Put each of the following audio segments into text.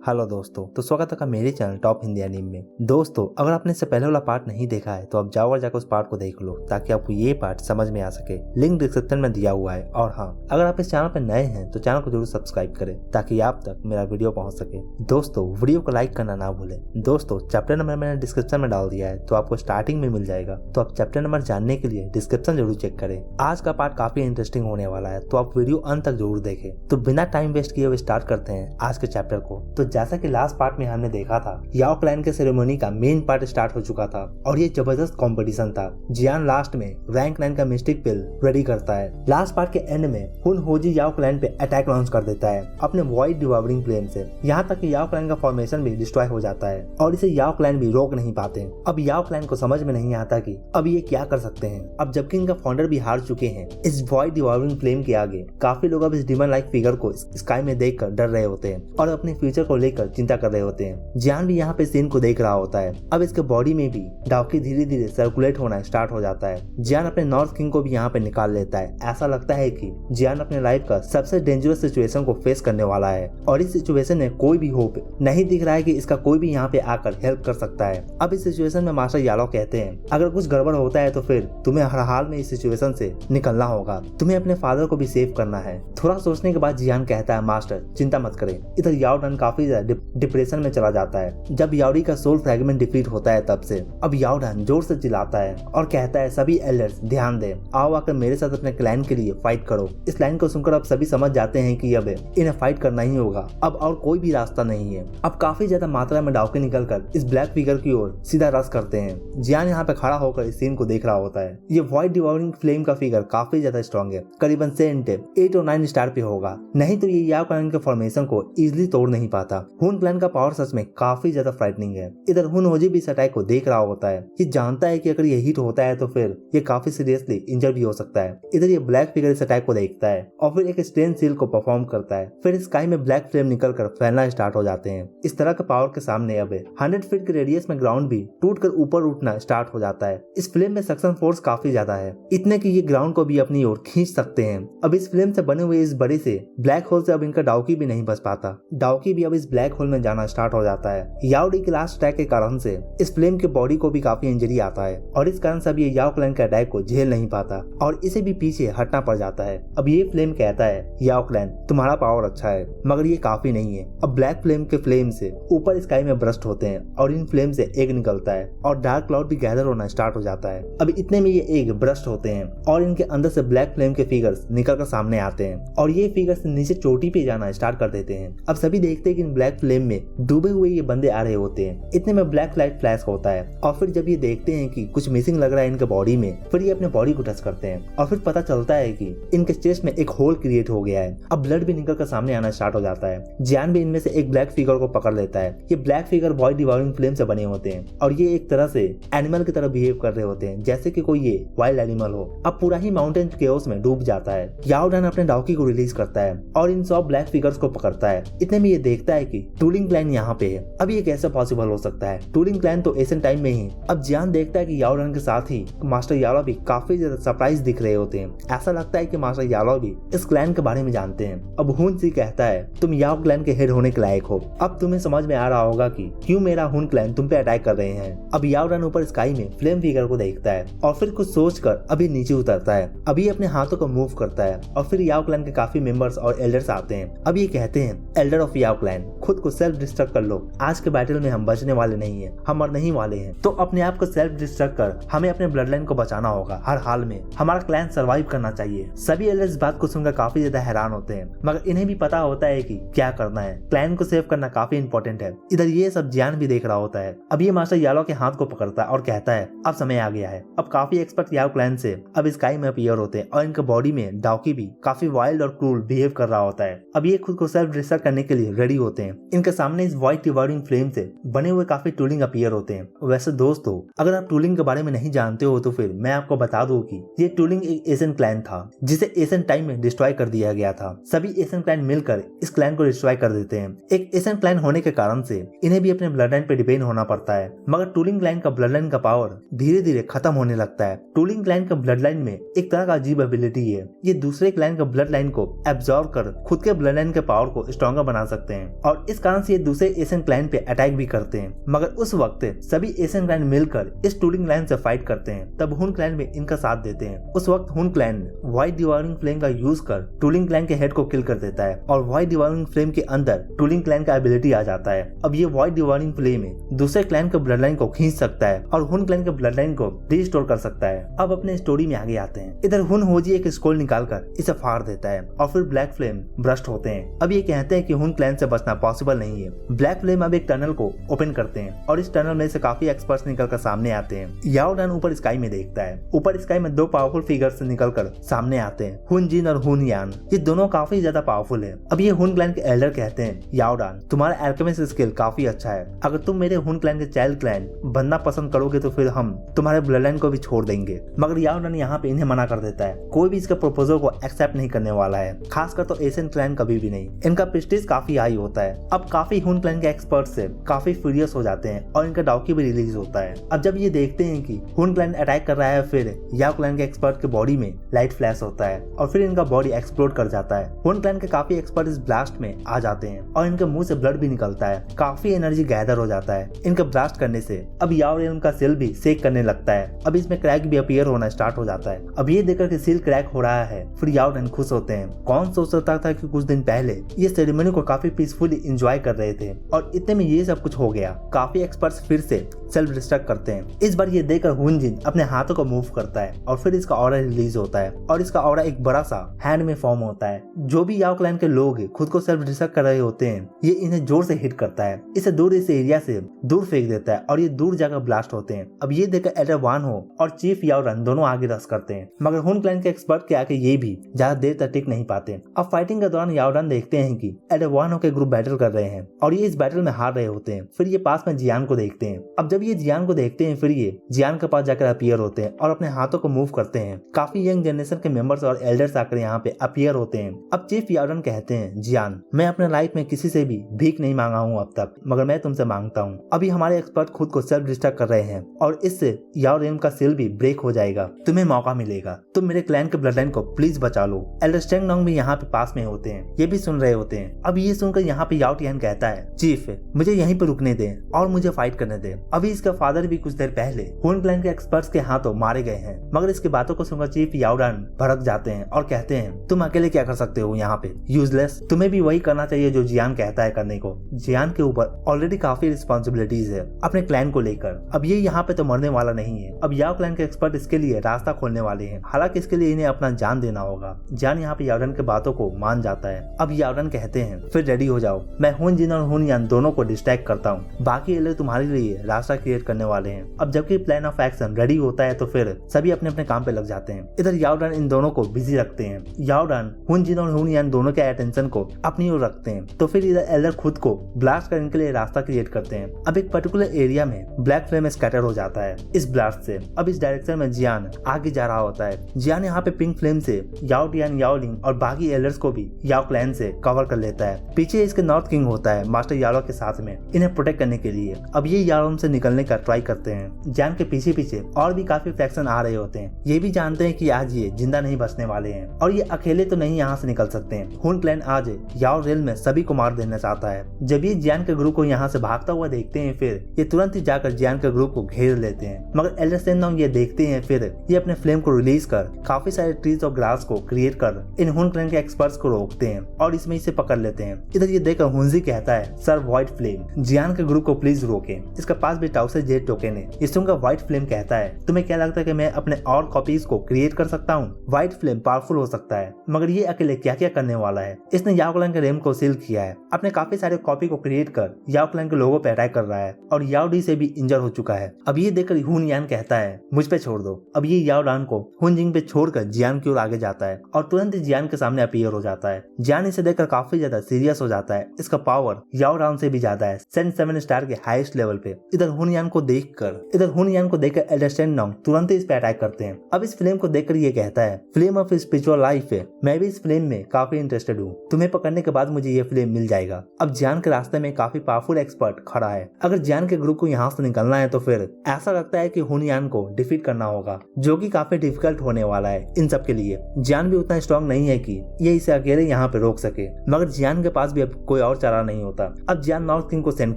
Hello दोस्तों, तो स्वागत है मेरे चैनल टॉप हिंदी एनीमे में। दोस्तों, अगर आपने इससे पहले वाला पार्ट नहीं देखा है तो आप जाओ और जाकर उस पार्ट को देख लो ताकि आपको ये पार्ट समझ में आ सके। लिंक डिस्क्रिप्शन में दिया हुआ है। और हाँ, अगर आप इस चैनल पर नए हैं तो चैनल को जरूर सब्सक्राइब करें ताकि आप तक मेरा वीडियो पहुंच सके। दोस्तों, वीडियो को लाइक करना ना भूलें। दोस्तों, चैप्टर नंबर मैंने डिस्क्रिप्शन में डाल दिया है तो आपको स्टार्टिंग में मिल जाएगा, तो आप चैप्टर नंबर जानने के लिए डिस्क्रिप्शन जरूर चेक करें। आज का पार्ट काफी इंटरेस्टिंग होने वाला है, तो आप वीडियो अंत तक जरूर देखें। तो बिना टाइम वेस्ट किए हुए स्टार्ट करते हैं आज के चैप्टर को। तो जैसा कि लास्ट पार्ट में हमने देखा था, याओ क्लैन के सेरेमनी का मेन पार्ट स्टार्ट हो चुका था और ये जबरदस्त कंपटीशन था। जियान लास्ट में रैंक 9 का मिस्टिक पिल रेडी करता है। लास्ट पार्ट के एंड में हुन होजी याओ क्लैन पे अटैक लॉन्च कर देता है अपने वॉइड डिवावरिंग फ्लेम से। यहाँ तक कि याओ क्लैन का फॉर्मेशन भी डिस्ट्रॉय हो जाता है और इसे याओ क्लैन भी रोक नहीं पाते। अब याओ क्लैन को समझ में नहीं आता कि अब ये क्या कर सकते हैं। अब जबकि इनका फाउंडर भी हार चुके हैं, इस वॉइड डिवावरिंग फ्लेम के आगे काफी लोग अब इस डिमन लाइक फिगर को स्काई में देखकर डर रहे होते हैं और अपने फ्यूचर को लेकर चिंता कर रहे होते हैं। जियान भी यहाँ पे सीन को देख रहा होता है। अब इसके बॉडी में भी डाउकी धीरे धीरे सर्कुलेट होना स्टार्ट हो जाता है। जियान अपने नॉर्थ किंग को भी यहाँ पे निकाल लेता है। ऐसा लगता है कि जियान अपने लाइफ का सबसे डेंजरस सिचुएशन को फेस करने वाला है और इस सिचुएशन में कोई भी होप नहीं दिख रहा है कि इसका कोई भी यहाँ पे आकर हेल्प कर सकता है। अब इस सिचुएशन में मास्टर यालो कहते हैं, अगर कुछ गड़बड़ होता है तो फिर तुम्हें हर हाल में इस सिचुएशन से निकलना होगा। तुम्हें अपने फादर को भी सेव करना है। थोड़ा सोचने के बाद जियान कहता है, मास्टर चिंता मत करें। इधर याओ डन काफी ज्यादा डिप्रेशन में चला जाता है। जब याओरी का सोल फ्रैगमेंट डिफीट होता है तब से अब याओ डन जोर से चिल्लाता है और कहता है, सभी एल्डर्स ध्यान दें, आओ आकर मेरे साथ अपने क्लैन के लिए फाइट करो। इस लाइन को सुनकर अब सभी समझ जाते हैं कि अब इन्हें फाइट करना ही होगा। अब और कोई भी रास्ता नहीं है। अब काफी ज्यादा मात्रा में डाउके निकलकर इस ब्लैक फिगर की ओर सीधा रश करते हैं। जियान यहाँ पे खड़ा होकर इस सीन को देख रहा होता है। ये वॉइड डिवावरिंग फ्लेम का फिगर काफी ज्यादा स्ट्रॉन्ग है, करीबन 8 और 9 स्टार पे होगा, नहीं तो ये याओ क्लैन के फॉर्मेशन को इजिली तोड़ नहीं पाता। हुन क्लैन का पावर सच में काफी ज्यादा फ्राइटनिंग है। इधर हुन होजी भी इस अटैक को देख रहा होता है। ये जानता है कि अगर ये हिट होता है तो फिर ये काफी सीरियसली इंजर भी हो सकता है। इधर ये ब्लैक फिगर इस अटैक को देखता है और फिर एक स्टेन सील को परफॉर्म करता है। फिर स्काई में ब्लैक फ्लेम निकलकर फैलना स्टार्ट हो जाते हैं। इस तरह के पावर के सामने अब 100 फीट के रेडियस में ग्राउंड भी टूटकर ऊपर उठना स्टार्ट हो जाता है। इस फ्लेम में सक्शन फोर्स काफी ज्यादा है, इतने कि ये ग्राउंड को भी अपनी ओर खींच सकते हैं। अब इस फ्लेम से बने हुए इस बड़े से ब्लैक होल से अब इनका डाउकी भी नहीं बच पाता। डाउकी भी अब इस ब्लैक होल में जाना स्टार्ट हो जाता है। याओडी के लास्ट अटैक के कारण से इस फ्लेम के बॉडी को भी काफी इंजरी आता है और इस कारण से ये याओ क्लैन के अटैक को झेल नहीं पाता और इसे भी पीछे हटना पड़ जाता है। अब ये फ्लेम कहता है, याओ क्लैन तुम्हारा पावर अच्छा है मगर ये काफी नहीं है। अब ब्लैक फ्लेम के फ्लेम से ऊपर स्काई में ब्रस्ट होते हैं और इन फ्लेम से एग निकलता है और डार्क क्लाउड भी गैदर होना स्टार्ट हो जाता है। अब इतने में ये एग ब्रस्ट होते हैं और इनके अंदर से ब्लैक फ्लेम के फिगर्स निकल कर सामने आते हैं और ये फिगर्स नीचे चोटी पे जाना स्टार्ट कर देते हैं। अब सभी देखते हैं कि इन ब्लैक फ्लेम में डूबे हुए ये बंदे आ रहे होते हैं। इतने में ब्लैक लाइट फ्लैश होता है और फिर जब ये देखते हैं कि कुछ मिसिंग लग रहा है इनके बॉडी में, फिर ये अपने बॉडी को टच करते हैं और फिर पता चलता है कि इनके चेस्ट में एक होल क्रिएट हो गया है। अब ब्लड भी निकल कर सामने आना स्टार्ट हो जाता है। जियान भी इनमें से एक ब्लैक फिगर को पकड़ लेता है। ये ब्लैक फिगर वॉइड डिवावरिंग फ्लेम से बने होते हैं और ये एक तरह से एनिमल की तरह बिहेव कर रहे होते हैं, जैसे कि कोई ये वाइल्ड एनिमल हो। अब पूरा ही माउंटेन केओस में डूब जाता है। याओ डन अपने डाउकी को रिलीज करता है और इन सब ब्लैक फिगर्स को पकड़ता है। इतने में ये देखता है कि टूलिंग क्लैन यहाँ पे है। अब ये कैसे पॉसिबल हो सकता है? टूलिंग क्लैन तो एशियन टाइम में ही। अब जियान देखता है कि याओ डन के साथ ही मास्टर यालो भी काफी ज्यादा सरप्राइज दिख रहे होते हैं। ऐसा लगता है कि मास्टर यालो भी इस क्लैन के बारे में जानते हैं। अब हुन सी कहता है, तुम याओ क्लैन के हेड होने के लायक हो। अब तुम्हें समझ में आ रहा होगा कि क्यों मेरा हुन क्लैन तुम पे अटैक कर रहे हैं। अब याओ डन ऊपर स्काई में फ्लेम फिगर को देखता है और फिर कुछ सोचकर अभी नीचे उतरता है। अभी अपने हाथों को मूव करता है और फिर याओ क्लैन के काफी मेंबर्स और एल्डर्स आते हैं। अब ये कहते हैं, एल्डर ऑफ याओ क्लैन खुद को सेल्फ डिस्ट्रक्ट कर लो। आज के बैटल में हम बचने वाले नहीं है, हम मरने ही वाले हैं। तो अपने आप को सेल्फ डिस्ट्रक्ट कर हमें अपने ब्लड लाइन को बचाना होगा। हर हाल में हमारा क्लैन सर्वाइव करना चाहिए। सभी एल्डर्स बात को सुनकर काफी ज्यादा हैरान होते हैं मगर इन्हें भी पता होता है कि क्या करना है। क्लैन को सेव करना काफी इंपॉर्टेंट है। इधर ये सब जियान भी देख रहा होता है। अब ये मास्टर यालो के हाथ को पकड़ता है और कहता है, अब समय आ गया है। अब काफी एक्सपर्ट याओ क्लैन से अब स्काई में अपीयर होते हैं और इनके बॉडी में डाउकी भी काफी वाइल्ड और क्रूल बिहेव कर रहा होता है। अब ये खुद को सेल्फ डिस्ट्रक्ट करने के लिए रेडी होते हैं। इनके सामने इस व्हाइट डिवावरिंग फ्लेम से बने हुए काफी टूलिंग अपीयर होते हैं। वैसे दोस्तों, अगर आप टूलिंग के बारे में नहीं जानते हो तो फिर मैं आपको बता दूं कि ये टूलिंग एक एशियन क्लैन था जिसे एशियन टाइम में डिस्ट्रॉय कर दिया गया था। सभी एशियन क्लैन मिलकर इस क्लैन को डिस्ट्रॉय कर देते हैं। एक एशियन क्लैन होने के कारण से इन्हें भी अपने ब्लड लाइन पे डिपेंड होना पड़ता है मगर टूलिंग क्लैन का ब्लड लाइन का पावर धीरे धीरे खत्म होने लगता है। टूलिंग क्लैन का ब्लड लाइन में एक तरह का अजीब एबिलिटी है। ये दूसरे क्लैन का ब्लड लाइन को एब्जॉर्ब कर खुद के ब्लड लाइन के पावर को स्ट्रॉन्गर बना सकते हैं और और इस कारण से ये दूसरे एशियन क्लैन पे अटैक भी करते हैं। मगर उस वक्त सभी एशियन क्लैन मिलकर इस टूलिंग क्लैन से फाइट करते हैं। तब हुन क्लैन भी इनका साथ देते हैं। उस वक्त हुन क्लैन व्हाइट डिवाइनिंग फ्लेम का यूज कर टूलिंग क्लैन के हेड को किल कर देता है और व्हाइट डिवाइनिंग फ्लेम के अंदर टूलिंग क्लैन का एबिलिटी आ जाता है। अब ये व्हाइट डिवाइनिंग फ्लेम दूसरे क्लैन के ब्लड लाइन को खींच सकता है और हुन क्लैन के ब्लड लाइन को रिस्टोर कर सकता है। अब अपने स्टोरी में आगे आते हैं। इधर हुन होजी एक स्कोल निकालकर इसे फाड़ देता है और फिर ब्लैक फ्लेम ब्रस्ट होते हैं। अब ये कहते हैं कि हुन क्लैन से बचना पॉसिबल नहीं है। ब्लैक फ्लेम अब एक टनल को ओपन करते हैं और इस टनल में से काफी एक्सपर्ट्स निकलकर सामने आते हैं। याओ डन ऊपर स्काई में देखता है। ऊपर स्काई में दो पावरफुल फिगर्स निकलकर सामने आते हैं, हुन जिन और हुन यान। ये दोनों काफी ज्यादा पावरफुल है। अब ये हुन क्लैन के एल्डर कहते हैं, याओ डन तुम्हारा एल्केमिस्ट स्किल काफी अच्छा है। अगर तुम मेरे हुन क्लैन के चाइल्ड क्लैन बनना पसंद करोगे तो फिर हम तुम्हारे ब्लड लाइन को भी छोड़ देंगे। मगर याओ डन यहाँ पे इन्हें मना कर देता है। कोई भी इसके प्रपोजल को एक्सेप्ट नहीं करने वाला है, खासकर तो एशियन क्लैन कभी भी नहीं। इनका प्रेस्टीज काफी हाई होता है। अब काफी हुन क्लैन के एक्सपर्ट से काफी फ्यूरियस हो जाते हैं और इनका डॉक्यू भी रिलीज होता है। अब जब ये देखते हैं कि हुन क्लैन अटैक कर रहा है, फिर याओ क्लैन के एक्सपर्ट के बॉडी में लाइट फ्लैश होता है और फिर इनका बॉडी एक्सप्लोड कर जाता है। हुन क्लैन के काफी एक्सपर्ट इस ब्लास्ट में आ जाते हैं और इनके मुंह से ब्लड भी निकलता है। काफी एनर्जी गैदर हो जाता है इनके ब्लास्ट करने से। अब याओ रेन का सेल भी सेक करने लगता है। अब इसमें क्रैक भी अपीयर होना स्टार्ट हो जाता है। अब ये देखकर कि सील क्रैक हो रहा है, फिर याओ रेन खुश होते हैं। कौन सोच सकता था कि कुछ दिन पहले ये सेरेमनी को काफी पीसफुली एंजॉय कर रहे थे और इतने में ये सब कुछ हो गया। काफी एक्सपर्ट्स फिर से सेल्फ डिस्ट्रक्ट करते हैं। इस बार ये देखकर हुन जिन अपने हाथों को मूव करता है और फिर इसका ऑरा रिलीज होता है और इसका ऑरा एक बड़ा सा हैंड में फॉर्म होता है। जो भी याओ क्लैन के लोग खुद को सेल्फ डिस्ट्रक्ट कर रहे होते हैं, ये इन्हें जोर से हिट करता है। इसे दूर इस एरिया से दूर फेंक देता है और ये दूर जाकर ब्लास्ट होते हैं। अब ये देखकर एल्डर वान हो और चीफ याओ रन दोनों आगे रश करते हैं। मगर हुन क्लैन के एक्सपर्ट के आके ये भी ज्यादा देर तक टिक नहीं पाते। अब फाइटिंग के दौरान याओ रन देखते हैं कि एल्डर वान हो के ग्रुप बैटल कर रहे हैं और ये इस बैटल में हार रहे होते हैं। फिर ये पास में जियान को देखते हैं। अब जब ये जियान को देखते हैं, फिर ये जियान के पास जाकर अपीयर होते हैं और अपने हाथों को मूव करते हैं। काफी यंग जनरेशन के मेंबर्स और एल्डर्स आकर यहाँ पे अपीयर होते हैं। अब चीफ याओ रन कहते हैं, जियान मैं अपने लाइफ में किसी से भी भीख नहीं मांगा हूँ अब तक, मगर मैं तुमसे मांगता हूँ। अभी हमारे एक्सपर्ट खुद को सेल्फ डिस्ट्रक्ट कर रहे हैं और इससे याओ रेन का सेल भी ब्रेक हो जाएगा। तुम्हें मौका मिलेगा, तुम मेरे क्लैन के ब्लड लाइन को प्लीज बचा लो। एल्डर स्टेंग नोंग भी यहाँ पे पास में होते हैं, ये भी सुन रहे होते हैं। अब ये सुनकर यहाँ पे याओ टियान कहता है, चीफ मुझे यहीं पे रुकने दे और मुझे फाइट करने दे। अभी इसका फादर भी कुछ देर पहले हुन क्लैन के एक्सपर्ट्स के हाथों मारे गए हैं। मगर इसकी बातों को सुनकर चीफ याओ रन भड़क जाते हैं और कहते हैं, तुम अकेले क्या कर सकते हो यहाँ पे, यूजलेस। तुम्हें भी वही करना चाहिए जो जियान कहता है करने को। जियान के ऊपर ऑलरेडी काफी रिस्पॉन्सिबिलिटीज है अपने क्लैन को लेकर। अब ये यहाँ पे तो मरने वाला नहीं है। अब याओ क्लैन के एक्सपर्ट इसके लिए रास्ता खोलने वाले हैं। हालांकि इसके लिए इन्हें अपना जान देना होगा। जियान यहाँ पे याओ रन के बातों को मान जाता है। अब याओ रन कहते हैं, फिर रेडी हो जाओ, मैं हुन जिन और हुन यान दोनों को डिस्ट्रैक्ट करता हूँ। बाकी एल्डर तुम्हारे लिए रास्ता क्रिएट करने वाले हैं। अब जबकि प्लान ऑफ एक्शन रेडी होता है तो फिर सभी अपने अपने काम पे लग जाते हैं। इधर याओ रन इन दोनों को बिजी रखते हैं। याओ रन हुन जिन और हुन यान दोनों के अटेंशन को अपनी ओर रखते हैं। तो फिर इधर एल्डर खुद को ब्लास्ट करने के लिए रास्ता क्रिएट करते हैं। अब एक पर्टिकुलर एरिया में ब्लैक फ्लेम स्कैटर हो जाता है इस ब्लास्ट से। अब इस डायरेक्शन में जियान आगे जा रहा होता है। जियान यहाँ पे पिंक फ्लेम से याओ टियान, याओ लिंग और बाकी एल्डर्स को भी याओ क्लैन से कवर कर लेता है। पीछे इसके नॉर्थ किंग होता है मास्टर यारो के साथ में इन्हें प्रोटेक्ट करने के लिए। अब ये यारो से निकलने का ट्राई करते हैं। जियान के पीछे पीछे और भी काफी फैक्शन आ रहे होते हैं। ये भी जानते हैं कि आज ये जिंदा नहीं बचने वाले हैं और ये अकेले तो नहीं यहाँ से निकल सकते हैं। हुन क्लैन आज याओ रेल में सभी को मार देना चाहता है। जब ये जियान के ग्रुप को यहाँ से भागता हुआ देखते हैं, फिर ये तुरंत ही जाकर जियान के ग्रुप को घेर लेते हैं। मगर एल्डर सेनोंग ये देखते हैं, फिर ये अपने फ्लेम को रिलीज कर काफी सारे ट्रीज और ग्रास को क्रिएट कर इन हुन क्लैन के एक्सपर्ट्स को रोकते हैं और इसमें इसे पकड़ लेते हैं। इधर ये देखकर हुनजी कहता है, सर व्हाइट फ्लेम जियान के ग्रुप को प्लीज रोके, इसके पास भी टाउसे जेट टोकन है। ये सुनकर व्हाइट फ्लेम कहता है, तुम्हें क्या लगता है कि मैं अपने और कॉपीज को क्रिएट कर सकता हूँ? व्हाइट फ्लेम पावरफुल हो सकता है, मगर ये अकेले क्या क्या करने वाला है। इसने याओ क्लैन के रेम को सील किया है, अपने काफी सारे कॉपी को क्रिएट कर याओ क्लैन के लोगों पे अटैक कर रहा है और याओ डी से भी इंजर हो चुका है। अब ये देखकर हुन यान कहता है, मुझ पे छोड़ दो। अब ये याओ डान को हुन जिंग पे छोड़कर जियान की ओर आगे जाता है और तुरंत ही जियान के सामने अपीयर हो जाता है। जियान इसे देखकर काफी ज्यादा सीरियस हो जाता है। इसका पावर याओ डान से भी ज्यादा है, 7 स्टार के हाईएस्ट लेवल पे। इधर हुनयान को देखकर एल्डर सेंगनोंग तुरंत ही इस पे अटैक करते हैं। अब इस फ्लेम को देखकर ये कहता है, फ्लेम ऑफ स्पिरिचुअल लाइफ है, मैं भी इस फ्लेम में काफी इंटरेस्टेड हूँ, तुम्हें पकड़ने के बाद मुझे ये फ्लेम मिल जाएगा। अब जियान के रास्ते में काफी पावरफुल एक्सपर्ट खड़ा है। अगर जियान के ग्रुप को यहाँ से निकलना है तो फिर ऐसा लगता है कि हुनयान को डिफीट करना होगा, जो कि काफी डिफिकल्ट होने वाला है इन सब के लिए। जियान भी उतना स्ट्रॉन्ग नहीं है कि ये इसे अकेले यहाँ पे रोक सके, मगर जियान के पास भी अब कोई और चारा नहीं होता। अब जियान नॉर्थ किंग को सेंड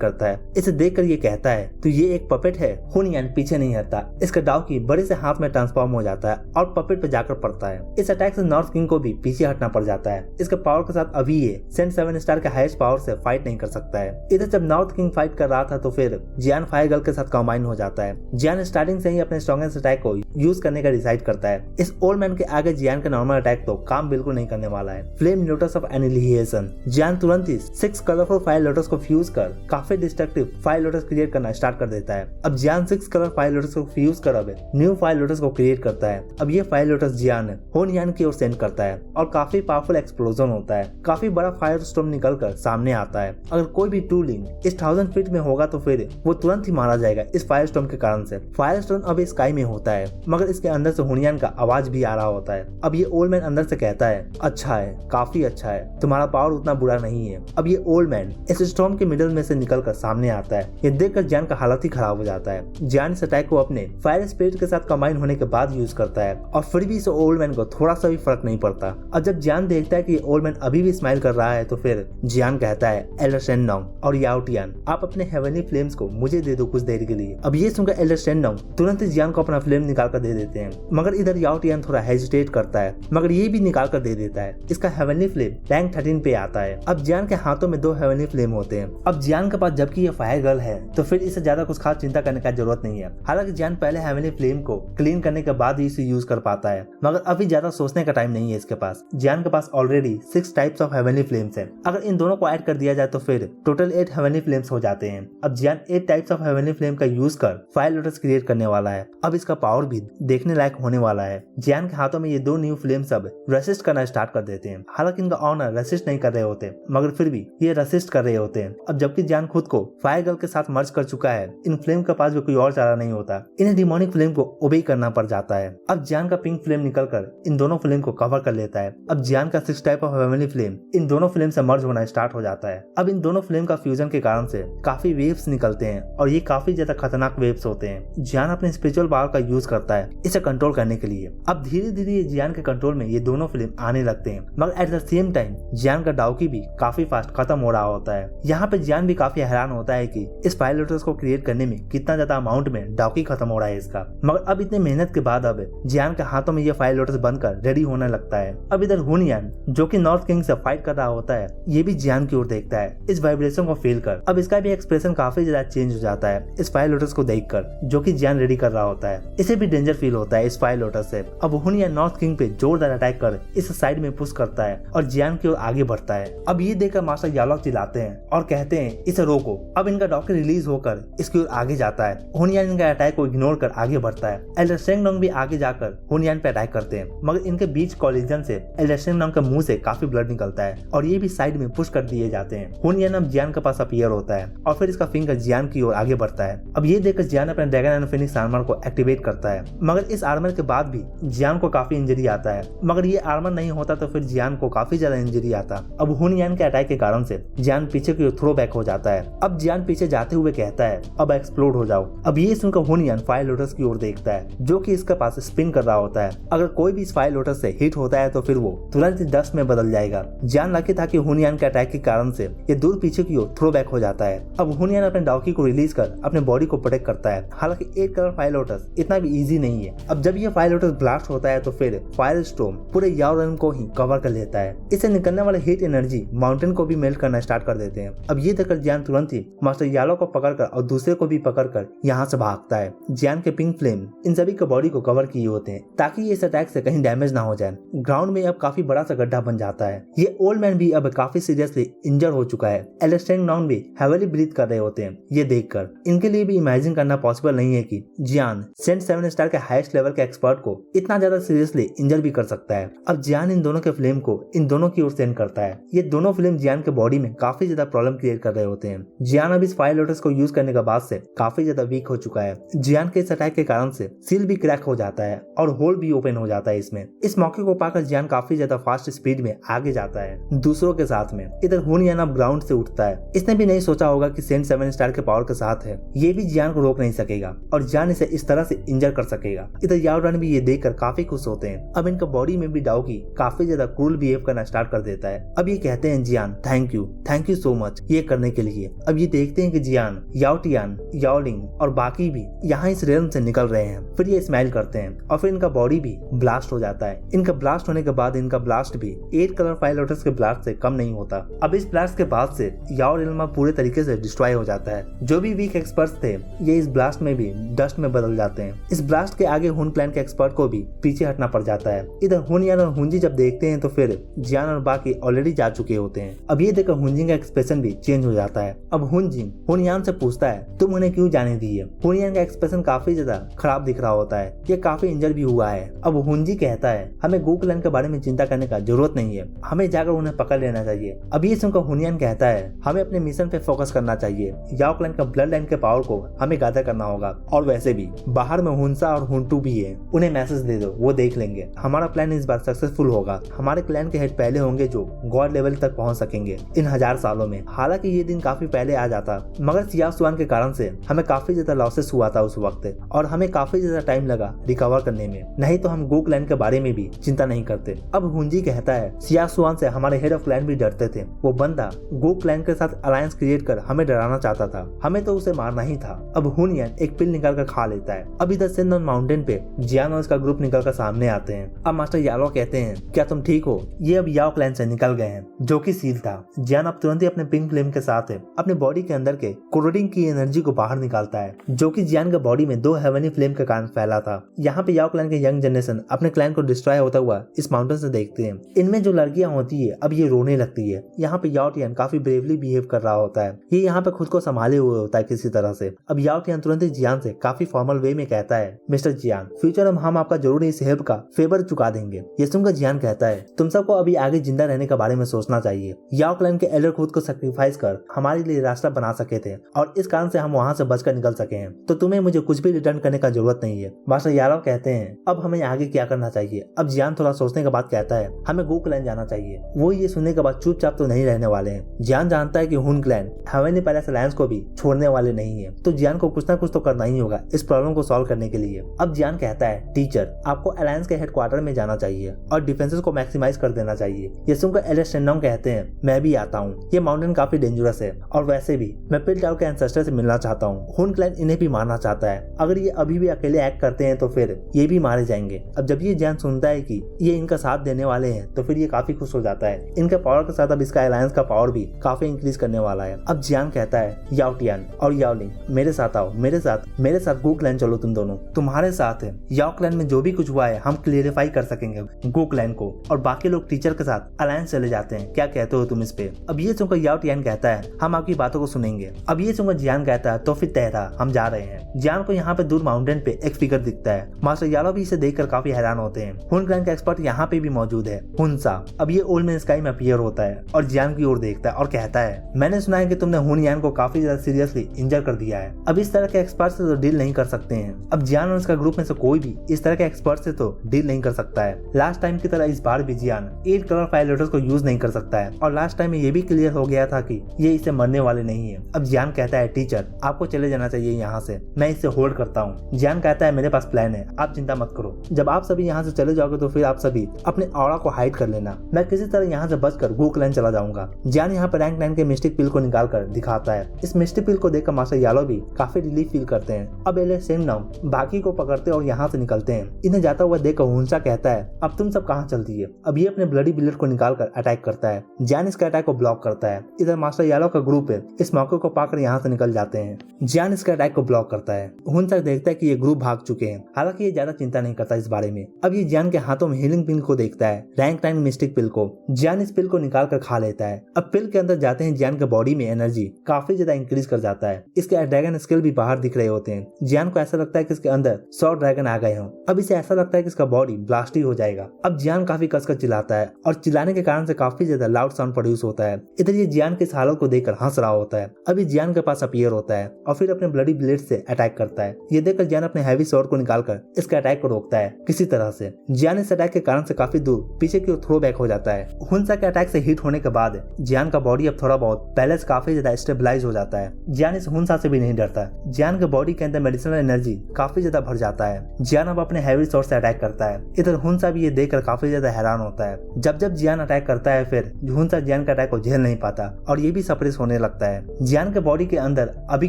करता है। इसे देखकर ये कहता है, तो ये एक पपेट है। हुनयान पीछे नहीं हटता, इसका डाउकी बड़े से हाथ में ट्रांसफॉर्म हो जाता है और पपेट पे जाकर पड़ता है। इस अटैक से नॉर्थ किंग को भी पीछे हटना पड़ जाता है। इसके पावर के साथ अभी ये सेंट 7 स्टार के हाईएस्ट पावर से फाइट नहीं कर सकता है। इधर जब नॉर्थ किंग फाइट कर रहा था तो फिर जियान फायर गर्ल के साथ कंबाइन हो जाता है। जियान स्टार्टिंग से ही अपने स्ट्रॉन्गेस्ट अटैक को यूज करने का डिसाइड करता है। इस ओल्ड मैन के आगे जियान का नॉर्मल अटैक तो काम बिल्कुल नहीं करने वाला है। Flame lotus of annihilation. Jian तुरंत ही 6 कलरफुल फायर लोटस को फ्यूज कर काफी डिस्ट्रक्टिव फायर लोटस क्रिएट करना स्टार्ट कर देता है। अब जियान 6 कलर फायर लोटस को फ्यूज कर अब न्यू फायर लोटस को क्रिएट करता है। अब ये फायर लोटस जियान हुनयान की ओर सेंड करता है और काफी पावरफुल एक्सप्लोजन होता है। काफी बड़ा फायर स्टॉर्म निकलकर सामने आता है। अगर कोई भी टूलिंग इस 1000 फीट में होगा तो फिर वो तुरंत ही मारा जाएगा इस फायर स्टॉर्म के कारण से। फायर स्टॉर्म अब स्काई में होता है, मगर इसके अंदर से हुनयान का आवाज भी आ रहा होता है। अब ये ओल्ड मैन अंदर से कहता है, अच्छा है, काफी अच्छा है, तुम्हारा पावर उतना बुरा नहीं है। अब ये ओल्ड मैन इस स्टॉर्म के मिडल में से निकलकर सामने आता है। ये देखकर जियान का हालत ही खराब हो जाता है। जियान इस अटैक को अपने फायर स्पिरिट के साथ कंबाइन होने के बाद यूज करता है और फिर भी इस ओल्ड मैन को थोड़ा सा भी फर्क नहीं पड़ता। अब जब जियान देखता है कि ओल्ड मैन अभी भी स्माइल कर रहा है तो फिर जियान कहता है, एल्डर सेंगनोंग और याओ टियान, आप अपने हेवनली फ्लेम्स को मुझे दे दो कुछ देर के लिए। अब ये सुनकर एल्डर सेंगनोंग तुरंत ही जियान को अपना फ्लेम निकाल कर दे देते हैं, मगर इधर याओ टियान थोड़ा हेजिटेट करता है, मगर ये भी निकाल कर दे देता है। इसका हेवनली फ्लेम रैंक 13 पे आता है। अब जियान के हाथों में 2 हेवनली फ्लेम होते हैं। अब जियान के पास जबकि ये फायर गर्ल है तो फिर इसे ज्यादा कुछ खास चिंता करने का जरूरत नहीं है। हालांकि जियान पहले हेवनली फ्लेम को क्लीन करने के बाद ही इसे यूज कर पाता है, मगर अभी ज्यादा सोचने का टाइम नहीं है इसके पास। जियान के पास already 6 types of heavenly flames है। अगर इन दोनों को ऐड कर दिया जाए तो फिर टोटल 8 हेवनली फ्लेम्स हो जाते हैं। अब जियान 8 टाइप्स ऑफ हेवनली फ्लेम का यूज कर फायर लोटस क्रिएट करने वाला है। अब इसका पावर भी देखने लायक होने वाला है। जियान के हाथों में ये 2 न्यू फ्लेम्स अब रेसिस्ट करना स्टार्ट कर देते हैं। हालांकि इनका ऑनर रेसिस्ट नहीं कर रहे होते, मगर फिर भी ये रेसिस्ट कर रहे होते हैं। अब जबकि जियान खुद को फायर गर्ल के साथ मर्ज कर चुका है, इन फ्लेम के पास भी कोई और चारा नहीं होता। इन्हें डिमोनिक फ्लेम को ओबे करना पड़ जाता है। अब जियान का पिंक फ्लेम निकलकर इन दोनों फ्लेम को कवर कर लेता है। अब जियान का 6 टाइप ऑफ हेवनली फ्लेम इन दोनों फ्लेम से मर्ज होना स्टार्ट हो जाता है। अब इन दोनों फ्लेम का फ्यूजन के कारण से काफी वेव्स निकलते हैं और ये काफी ज्यादा खतरनाक वेव्स होते हैं। जियान अपने स्पिरिचुअल पावर का यूज करता है इसे कंट्रोल करने के लिए। अब धीरे धीरे जियान के कंट्रोल में ये दोनों फ्लेम आने लगते हैं, मगर एट द सेम टाइम जियान का डाउकी भी काफी फास्ट खत्म हो रहा होता है। यहाँ पे जियान भी काफी हैरान होता है कि इस फायर लोटस को क्रिएट करने में कितना ज्यादा अमाउंट में डाउकी खत्म हो रहा है इसका। मगर अब इतने मेहनत के बाद अब जियान के हाथों में ये फायर लोटस बनकर रेडी होने लगता है। अब इधर हुनयान जो कि नॉर्थ किंग से फाइट कर रहा होता है, ये भी जियान की ओर देखता है इस वाइब्रेशन को फील कर। अब इसका भी एक्सप्रेशन काफी ज्यादा चेंज हो जाता है इस फायर लोटस को देखकर, जो कि जियान रेडी कर रहा होता है। इसे भी डेंजर फील होता है इस फायर लोटस से। अब हुनयान नॉर्थ किंग पे जोरदार अटैक कर इस साइड में पुश करता है और जियान की ओर आगे बढ़ता है। अब ये देखकर मास्टर यालॉक चिल्लाते हैं और कहते हैं इसे रोको। अब इनका डॉक्टर रिलीज होकर इसकी ओर आगे जाता है। हुनयान इनका अटैक को इग्नोर कर आगे बढ़ता है। एल्डर सेंगनोंग भी आगे जाकर हुनयान पे अटैक करते हैं, मगर इनके बीच कॉलिजन से एल्डर सेंगनोंग के मुंह से काफी ब्लड निकलता है और ये भी साइड में पुश कर दिए जाते हैं। हुनयान अब जियान के पास अपीयर होता है और फिर इसका फिंगर जियान की ओर आगे बढ़ता है। अब ये देखकर जियान अपने ड्रैगन एंड फिनिक्स आर्मर को एक्टिवेट करता है, मगर इस आर्मर के बाद भी जियान को काफी इंजरी आता है। मगर ये आर्मर नहीं होता तो फिर जियान को काफी ज्यादा इंजरी आता। अब हुनयान के अटैक के कारण से जियान पीछे की ओर थ्रो बैक हो जाता है। अब जियान पीछे जाते हुए कहता है अब एक्सप्लोड हो जाओ। अब ये सुनकर हुनयान फायर लोटस की ओर देखता है, जो कि इसके पास स्पिन कर रहा होता है। अगर कोई भी इस फायर लोटस से हिट होता है तो फिर वो तुरंत डस्ट में बदल जाएगा। जियान लकी था कि हुनयान के अटैक के कारण से ये दूर पीछे की ओर थ्रो बैक हो जाता है। अब हुनयान अपने डाउकी को रिलीज कर अपने बॉडी को प्रोटेक्ट करता है। हालांकि 8 कलर फायर लोटस इतना भी इजी नहीं है। अब जब ये फायर लोटस ब्लास्ट होता है तो फिर फायर स्टॉर्म पूरे याओरन को ही कवर कर लेता है। इससे निकलने वाले हीट एनर्जी माउंटेन को भी मेल्ट करना स्टार्ट कर देते हैं। अब ये देखकर जियान तुरंत ही मास्टर यालो को पकड़कर और दूसरे को भी पकड़कर यहाँ से भागता है। जियान के पिंक फ्लेम इन सभी के बॉडी को कवर किए होते हैं ताकि ये इस अटैक से कहीं डैमेज ना हो जाए। ग्राउंड में अब काफी बड़ा सा गड्ढा बन जाता है। ये ओल्ड मैन भी अब काफी सीरियसली इंजर हो चुका है। एल्डर सेंगनोंग भी हेवीली ब्रीथ कर रहे होते हैं। ये देखकर इनके लिए भी इमेजिन करना पॉसिबल नहीं है कि जियान सेंट 7 स्टार के हाईएस्ट लेवल के एक्सपर्ट को इतना ज्यादा सीरियसली इंजर भी कर सकता है। अब जियान इन दोनों के फ्लेम को इन दोनों की ओर सेंड करता है। ये दोनों फ्लेम जियान के बॉडी में काफी ज्यादा प्रॉब्लम क्रिएट कर रहे होते हैं। जियान अब इस फायर लोटस को यूज करने के बाद से काफी ज्यादा वीक हो चुका है। जियान के इस अटैक के कारण से सील भी क्रैक हो जाता है और होल भी ओपन हो जाता है इसमें। इस मौके को पाकर जियान काफी ज्यादा फास्ट स्पीड में आगे जाता है दूसरों के साथ में। इधर हुनयान अब ग्राउंड से उठता है। इसने भी नहीं सोचा होगा कि सेंट 7 स्टार के पावर के साथ है ये भी जियान को रोक नहीं सकेगा और जियान इसे इस तरह से इंजर कर सकेगा। इधर याओ रन भी ये देखकर काफी खुश होते हैं। अब इनका बॉडी में भी डाओकी काफी ज्यादा क्रूल बिहेव करना स्टार्ट कर देता है। अब ये कहते हैं जियान थैंक यू सो मच ये करने के लिए। अब ये देखते हैं कि जियान, याओ टियान, याओ लिंग और बाकी भी यहाँ इस रेलम से निकल रहे हैं। फिर ये स्माइल करते हैं और फिर इनका बॉडी भी ब्लास्ट हो जाता है। इनका ब्लास्ट होने के बाद इनका ब्लास्ट भी 8 कलर फायर लोटस के ब्लास्ट से कम नहीं होता। अब इस ब्लास्ट के बाद से याओ रिल्मा पूरे तरीके से डिस्ट्रॉय हो जाता है। जो भी वीक एक्सपर्ट्स थे ये इस ब्लास्ट में भी डस्ट में बदल जाते हैं। इस ब्लास्ट के आगे हुन क्लैन के एक्सपर्ट को भी पीछे हटना पड़ जाता है। इधर हुनयान और हुंजी जब देखते हैं तो फिर जियान और बाकी ऑलरेडी जा चुके होते हैं। अब ये देखकर हुंजी का एक्सप्रेशन भी चेंज हो जाता है। अब हुंजी हुनयान से पूछता है तुम उन्हें क्यों जाने दिए। हुनयान का एक्सप्रेशन काफी ज्यादा खराब दिख रहा होता है। ये काफी इंजर भी हुआ है। अब हुंजी कहता है हमें गो क्लैन के बारे में चिंता करने का जरूरत नहीं है, हमें जाकर उन्हें पकड़ लेना चाहिए। अब ये सुनकर हुनयान कहता है हमें अपने मिशन पे फोकस करना चाहिए। याओ क्लैन का ब्लड लाइन के पावर को हमें गैदर करना होगा और वैसे भी बाहर में हुंसा और हुंटू भी है, उन्हें मैसेज दे दो वो देख लेंगे। हमारा प्लान इस बार सक्सेसफुल होगा। हमारे क्लैन के हेड पहले होंगे जो गॉड लेवल तक पहुंच सकेंगे इन 1000 सालों में। हालांकि ये दिन काफी पहले आ जाता मगर सियाओ सुआन के कारण से हमें काफी ज्यादा लॉसेस हुआ था उस वक्त और हमें काफी ज्यादा टाइम लगा रिकवर करने में, नहीं तो हम गो क्लैन के बारे में भी चिंता नहीं करते। अब हुंजी कहता है सियाओ सुआन से हमारे हेड ऑफ क्लैन भी डरते थे। वो बंदा गो क्लैन के साथ अलायंस क्रिएट कर हमें डराना चाहता था, हमें तो उसे मारना ही था। अब हुनयान एक पिल निकाल कर खा लेता है। अब इधर सिंदन माउंटेन पे जियान और इसका ग्रुप निकल कर सामने आते हैं। अब मास्टर यालो कहते हैं क्या तुम ठीक हो। ये अब याओ क्लैन से निकल गए हैं जो कि सील था। जियान अब तुरंत ही अपने पिंक फ्लेम के साथ अपने बॉडी के अंदर के कोरोडिंग की एनर्जी को बाहर निकालता है जो कि जियान के बॉडी में 2 हेवनी फ्लेम के कारण फैला था। यहाँ पे याओ क्लैन के यंग जनरेशन अपने क्लैन को डिस्ट्रॉय होता हुआ इस माउंटेन से देखते हैं। इनमें जो लड़कियां होती है अब ये रोने लगती है। यहाँ पे याओ टियान काफी ब्रेवली बिहेव कर रहा होता है। ये यहाँ पे खुद को संभाले हुए होता है किसी तरह से। अब याओ टियान तुरंत ही जियान से काफी फॉर्मल वे में कहता है मिस्टर जियान फ्यूचर में हम आपका जरूर इस हेल्प का फेवर चुका देंगे। ये सुनकर जियान कहता है तुम सबको अभी आगे जिंदा रहने के बारे में सोचना चाहिए। याओ क्लैन के एल्डर खुद को सेक्रीफाइस कर हमारे लिए रास्ता बना सके थे और इस कारण से हम वहाँ से बचकर निकल सके हैं, तो तुम्हें मुझे कुछ भी रिटर्न करने का जरूरत नहीं है। मास्टर यारो कहते हैं अब हमें आगे क्या करना चाहिए। अब जियान थोड़ा सोचने के बाद कहता है हमें गो क्लैन जाना चाहिए। वो ये सुनने के बाद चुपचाप तो नहीं रहने वाले हैं। जियान जानता है कि हुन क्लैन हेवनली पैलेस अलायंस को भी छोड़ने वाले नहीं है, तो जियान को कुछ ना कुछ तो करना ही होगा इस प्रॉब्लम को सॉल्व करने के लिए। अब जियान कहता है टीचर आपको अलायंस के हेडक्वार्टर में जाना चाहिए और डिफेंसेस को मैक्सिमाइज कर देना चाहिए। ये सुनकर एलिस शेनडोंग कहते हैं मैं भी आता हूँ। ये माउंटेन काफी डेंजरस है और वैसे भी मैं पिल टावर के एंसेस्टर से मिलना चाहता हूँ। हुन क्लैन इन्हें भी मारना चाहता है। अगर ये अभी भी अकेले एक्ट करते हैं तो फिर ये भी मारे जाएंगे। अब जब ये जियान सुनता है कि ये इनका साथ देने वाले हैं तो फिर ये काफी खुश हो जाता है। इनके पावर के साथ अब इसका अलायंस का पावर भी काफी इंक्रीज करने वाला है। अब जियान कहता है याओ टियान और याओ लिंग मेरे साथ आओ, मेरे साथ गो क्लैन चलो, तुम दोनों तुम्हारे साथ है। याओ क्लैन में जो भी कुछ हुआ है हम क्लियरिफाई कर सकेंगे गो क्लैन को और बाकी लोग टीचर के साथ अलायंस चले जाते हैं। क्या कहते हो तुम इस पे। अब ये सुनकर याओ टियान कहता है हम आपकी बातों को सुनेंगे। अब ये सुनकर जियान कहता है तो फिर तहरा हम जा रहे हैं। जियान को यहाँ पे दूर माउंटेन पे एक फिगर दिखता है। मास्टर यालो भी इसे देखकर काफी हैरान होते हैं। हुन क्लैन का एक्सपर्ट यहाँ पे भी मौजूद है हुनसा। अब ये ओल्ड मैन स्काई में अपीयर होता है और जियान की ओर देखता है और कहता है मैंने सुना है कि तुमने हुनयान को काफी ज्यादा सीरियसली इंजर कर दिया है। अब इस तरह के एक्सपर्ट से तो डील नहीं कर सकते हैं। अब जियान और इसका ग्रुप में से कोई भी इस तरह के एक्सपर्ट से तो डील नहीं कर सकता है। लास्ट टाइम की तरह इस बार भी जियान 8 कलर फायर लोटस को यूज नहीं कर सकता है और लास्ट टाइम में ये भी क्लियर हो गया था कि ये इससे मरने वाले नहीं है। अब जियान कहता है टीचर आपको चले जाना चाहिए यहाँ से, मैं इससे होल्ड करता हूँ। जियान कहता है मेरे पास प्लान है, आप चिंता मत करो। जब आप सभी यहाँ से चले जाओगे तो फिर आप सभी अपने ऑरा को हाइड कर लेना। मैं किसी तरह यहाँ से बचकर गो क्लैन चला जाऊंगा। जियान यहाँ पर रैंक 9 के मिस्टिक पिल को निकाल कर दिखाता है। इस मिस्टिक पिल को देखकर मास्टर यालो भी काफी रिलीफ फील करते हैं। अब एलिस शेनडोंग बाकी को पकड़ते और यहाँ से निकलते हैं। इन्हें जाता हुआ देखकर हुनसा कहता है अब तुम सब कहाँ चलती है। अब ये अपने ब्लडी बिलेट को निकाल कर अटैक करता है। जियान इसके अटैक को ब्लॉक करता है। इधर मास्टर यालो का ग्रुप है इस मौके को पाकर यहाँ से निकल जाते हैं। जियान इसके अटैक को ब्लॉक करता है। हुनसा देखता है कि ये ग्रुप भाग चुके हैं, हालांकि ये ज्यादा चिंता नहीं करता इस बारे में। अब ये जियान के हाथों में हीलिंग पिल को देखता है, रैंक 9 मिस्टिक पिल को। जियान इस पिल को निकाल कर खा लेता है। अब पिल के अंदर जाते हैं जियान के बॉडी में एनर्जी काफी ज्यादा इंक्रीज कर जाता है। इसके ड्रैगन स्केल भी बाहर दिख रहे होते हैं। जियान को ऐसा लगता है कि इसके अंदर 100 ड्रैगन आ गए हों। अब इसे ऐसा लगता है कि इसका बॉडी ब्लास्ट ही हो जाएगा। अब जियान काफी कसकर चिल्लाता है और चिल्लाने के कारण से काफी ज्यादा लाउड साउंड प्रोड्यूस होता है। इधर ये जियान की इस हालत को देखकर हंस रहा होता है। अभी जियान के पास अपीयर होता होता है और फिर अपने ब्लडी ब्लेड से अटैक करता है। ये देखकर जियान अपने हैवी स्वॉर्ड को निकालकर इसके अटैक को रोकता है किसी तरह से। जियान इस अटैक के कारण से काफी दूर पीछे की ओर थ्रो बैक हो जाता है। हुंसा के अटैक से हिट होने के बाद जियान का बॉडी अब थोड़ा बहुत पहले से काफी ज्यादा स्टेबलाइज हो जाता है। जियान इस हुंसा से भी नहीं डरता। जियान के बॉडी के अंदर मेडिसिनल एनर्जी काफी ज्यादा भर जाता है। जियान अब अपने हैवी स्वॉर्ड से अटैक करता है। इधर हुंसा भी ये देखकर काफी ज्यादा हैरान होता है। जब जब जियान अटैक करता है फिर हुंसा जियान के अटैक को झेल नहीं पाता और ये भी सप्रेस होने लगता है। जियान के बॉडी के अंदर अभी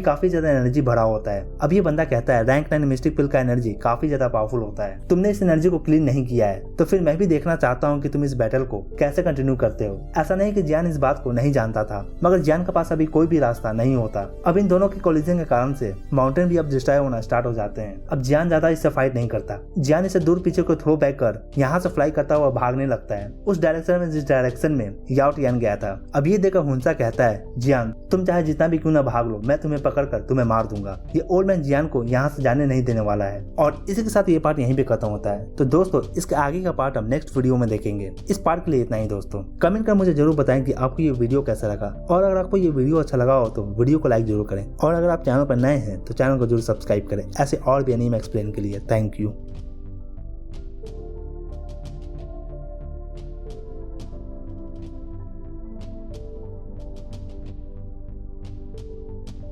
काफी ज्यादा एनर्जी भरा होता है। अब ये बंदा कहता है रैंक 9 मिस्टिक पिल का एनर्जी काफी ज्यादा पावरफुल होता है। तुमने इस एनर्जी को क्लीन नहीं किया है तो फिर मैं भी देखना चाहता हूँ कि तुम इस बैटल को कैसे कंटिन्यू करते हो। ऐसा नहीं कि जियान इस बात को नहीं जानता था, मगर जियान के पास अभी कोई भी रास्ता नहीं होता। अब इन दोनों के कोलिजन के कारण से माउंटेन भी अब डिस्ट्रॉय होना स्टार्ट हो जाते हैं। अब जियान ज्यादा इससे फाइट नहीं करता। जियान इसे दूर पीछे को थ्रो बैक कर यहाँ से फ्लाई करता हुआ भागने लगता है उस डायरेक्शन में जिस डायरेक्शन में याओ टियान गया था। अब ये देखकर हुंसा कहता है जियान तुम चाहे जितना भी क्यों ना भाग लो, मैं तुम्हें पकड़कर तुम्हें मार दूंगा। ये ओल्ड मैन जियान को यहाँ से जाने नहीं देने वाला है। और इसी के साथ ये पार्ट यहीं पे खत्म होता है। तो दोस्तों इसके आगे का पार्ट हम नेक्स्ट वीडियो में देखेंगे। इस पार्ट के लिए इतना ही दोस्तों। कमेंट कर मुझे जरूर बताएं कि आपको ये वीडियो कैसा लगा और अगर आपको ये वीडियो अच्छा लगा हो तो वीडियो को लाइक जरूर करें और अगर आप चैनल पर नए हैं तो चैनल को जरूर सब्सक्राइब करें ऐसे और भी एनीमे एक्सप्लेन के लिए। Thank you.